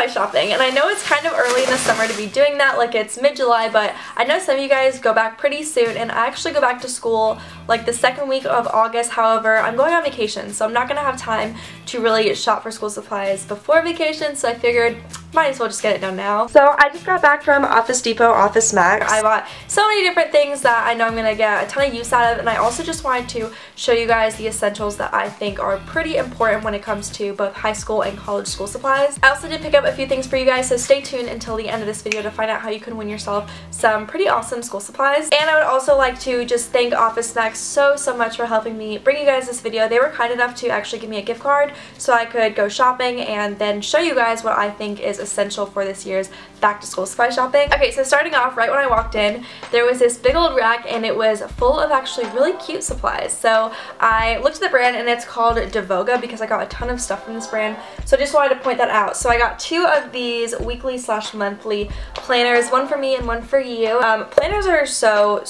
supply shopping, and I know it's kind of early in the summer to be doing that, like it's mid-July, but I know some of you guys go back pretty soon, and I actually go back to school like the second week of August. However, I'm going on vacation, so I'm not going to have time to really shop for school supplies before vacation, so I figured might as well just get it done now. So I just got back from Office Depot, Office Max. I bought so many different things that I know I'm going to get a ton of use out of, and I also just wanted to show you guys the essentials that I think are pretty important when it comes to both high school and college school supplies. I also did pick up a few things for you guys, so stay tuned until the end of this video to find out how you can win yourself some pretty awesome school supplies. And I would also like to just thank Office Max so much for helping me bring you guys this video. They were kind enough to actually give me a gift card so I could go shopping and then show you guys what I think is essential for this year's back to school supply shopping. Okay, so starting off, right when I walked in, there was this big old rack and it was full of actually really cute supplies. So I looked at the brand and it's called Devoga because I got a ton of stuff from this brand, so I just wanted to point that out. So I got two of these weekly/monthly planners, one for me and one for you. Planners are so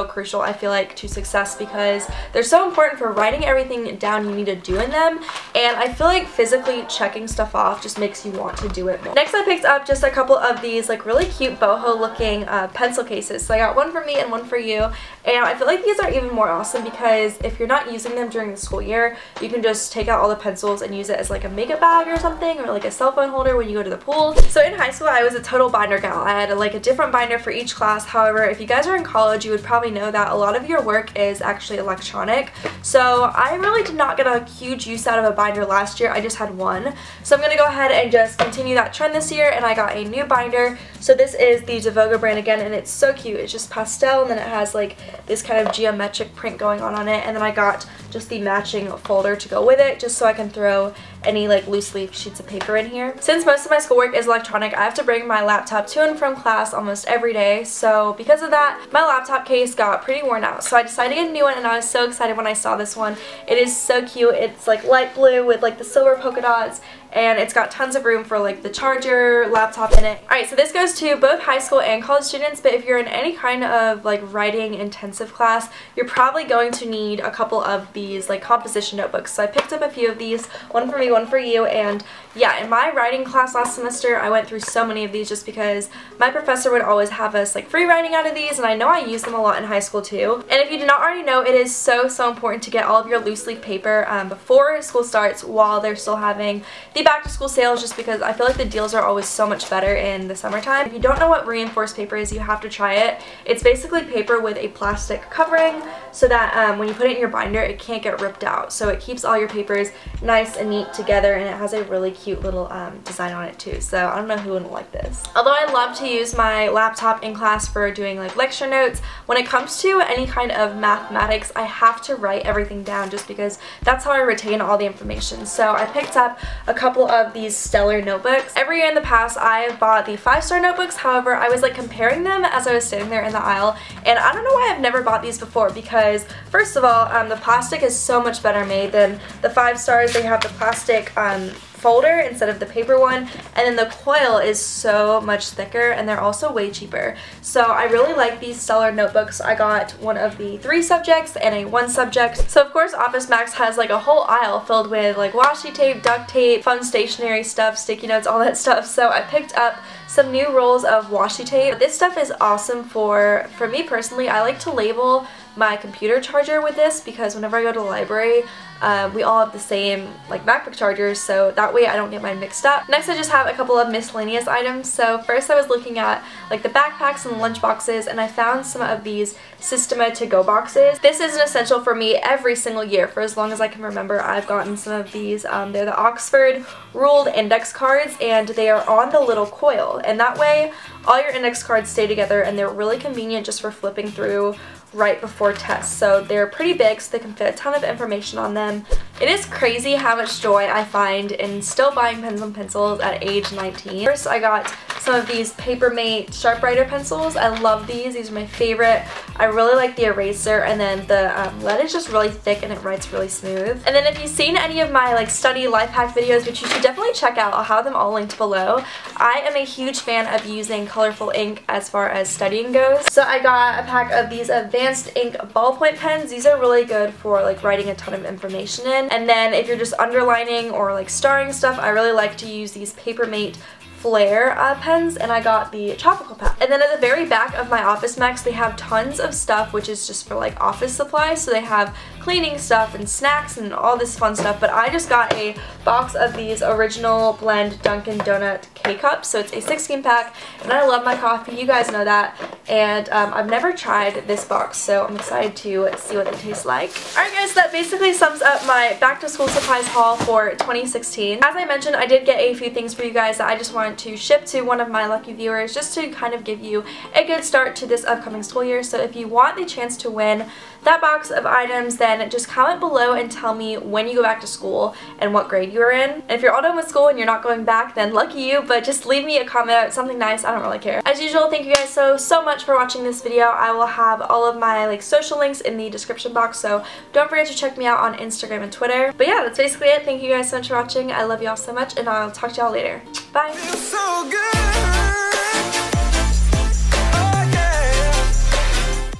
crucial, I feel like, to success because they're so important for writing everything down you need to do in them, and I feel like physically checking stuff off just makes you want to do it more. Next, I picked up just a couple of these like really cute boho looking pencil cases. So I got one for me and one for you, and I feel like these are even more awesome because if you're not using them during the school year, you can just take out all the pencils and use it as like a makeup bag or something, or like a cell phone holder when you go to the pool. So in high school, I was a total binder gal. I had like a different binder for each class. However, if you guys are in college, you would probably know that a lot of your work is actually electronic. So I really did not get a huge use out of a binder last year. I just had one. So I'm going to go ahead and just continue that trend this year, and I got a new binder. So this is the Devoga brand again, and it's so cute. It's just pastel, and then it has like this kind of geometric print going on it, and then I got just the matching folder to go with it, just so I can throw any like loose leaf sheets of paper in here. Since most of my schoolwork is electronic, I have to bring my laptop to and from class almost every day, so because of that, my laptop case got pretty worn out. So I decided to get a new one, and I was so excited when I saw this one. It is so cute. It's like light blue with like the silver polka dots, and it's got tons of room for like the charger, laptop in it. Alright, so this goes to both high school and college students, but if you're in any kind of like writing intensive class, you're probably going to need a couple of these like composition notebooks. So I picked up a few of these, one for me, one for you, and yeah, in my writing class last semester, I went through so many of these just because my professor would always have us like free writing out of these, and I know I use them a lot in high school too. And if you do not already know, it is so important to get all of your loose leaf paper before school starts while they're still having the back to school sales, just because I feel like the deals are always so much better in the summertime. If you don't know what reinforced paper is, you have to try it. It's basically paper with a plastic covering so that when you put it in your binder, it can't get ripped out. So it keeps all your papers nice and neat together, and it has a really cute little design on it too. So I don't know who wouldn't like this. Although I love to use my laptop in class for doing like lecture notes, when it comes to any kind of mathematics, I have to write everything down just because that's how I retain all the information. So I picked up a couple of these Stellar notebooks. Every year in the past, I've bought the 5-star notebooks. However, I was like comparing them as I was sitting there in the aisle, and I don't know why I've never bought these before because first of all, the plastic is so much better made than the 5-stars. They have the plastic folder instead of the paper one, and then the coil is so much thicker, and they're also way cheaper. So I really like these Stellar notebooks. I got one of the 3 subjects and a 1 subject. So of course Office Max has like a whole aisle filled with like washi tape, duct tape, fun stationery stuff, sticky notes, all that stuff. So I picked up some new rolls of washi tape. This stuff is awesome for me personally. I like to label my computer charger with this because whenever I go to the library, we all have the same like MacBook chargers, so that way I don't get mine mixed up. Next, I just have a couple of miscellaneous items. So first I was looking at like the backpacks and lunch boxes, and I found some of these Systema to-go boxes. This is an essential for me every single year for as long as I can remember. I've gotten some of these. They're the Oxford ruled index cards, and they are on the little coil, and that way all your index cards stay together, and they're really convenient just for flipping through right before tests. So they're pretty big, so they can fit a ton of information on them. It is crazy how much joy I find in still buying pens and pencils at age 19. First, I got some of these Papermate Sharpe Writer pencils. I love these. These are my favorite. I really like the eraser, and then the lead is just really thick and it writes really smooth. And then if you've seen any of my like study life hack videos, which you should definitely check out, I'll have them all linked below. I am a huge fan of using colorful ink as far as studying goes. So I got a pack of these Advanced Ink ballpoint pens. These are really good for like writing a ton of information in. And then if you're just underlining or like starring stuff, I really like to use these Papermate Flare pens, and I got the tropical pack. And then at the very back of my Office Max, they have tons of stuff, which is just for like office supplies. So they have cleaning stuff and snacks and all this fun stuff, but I just got a box of these original blend Dunkin' Donut K-Cups. So it's a 16 pack, and I love my coffee, you guys know that, and I've never tried this box, so I'm excited to see what they taste like. Alright guys, so that basically sums up my back to school supplies haul for 2016. As I mentioned, I did get a few things for you guys that I just wanted to ship to one of my lucky viewers, just to kind of give you a good start to this upcoming school year. So if you want the chance to win that box of items, then just comment below and tell me when you go back to school and what grade you are in. And if you're all done with school and you're not going back, then lucky you, but just leave me a comment, something nice, I don't really care. As usual, thank you guys so much for watching this video. I will have all of my social links in the description box, so don't forget to check me out on Instagram and Twitter. But yeah, that's basically it. Thank you guys so much for watching. I love y'all so much, and I'll talk to y'all later. Bye!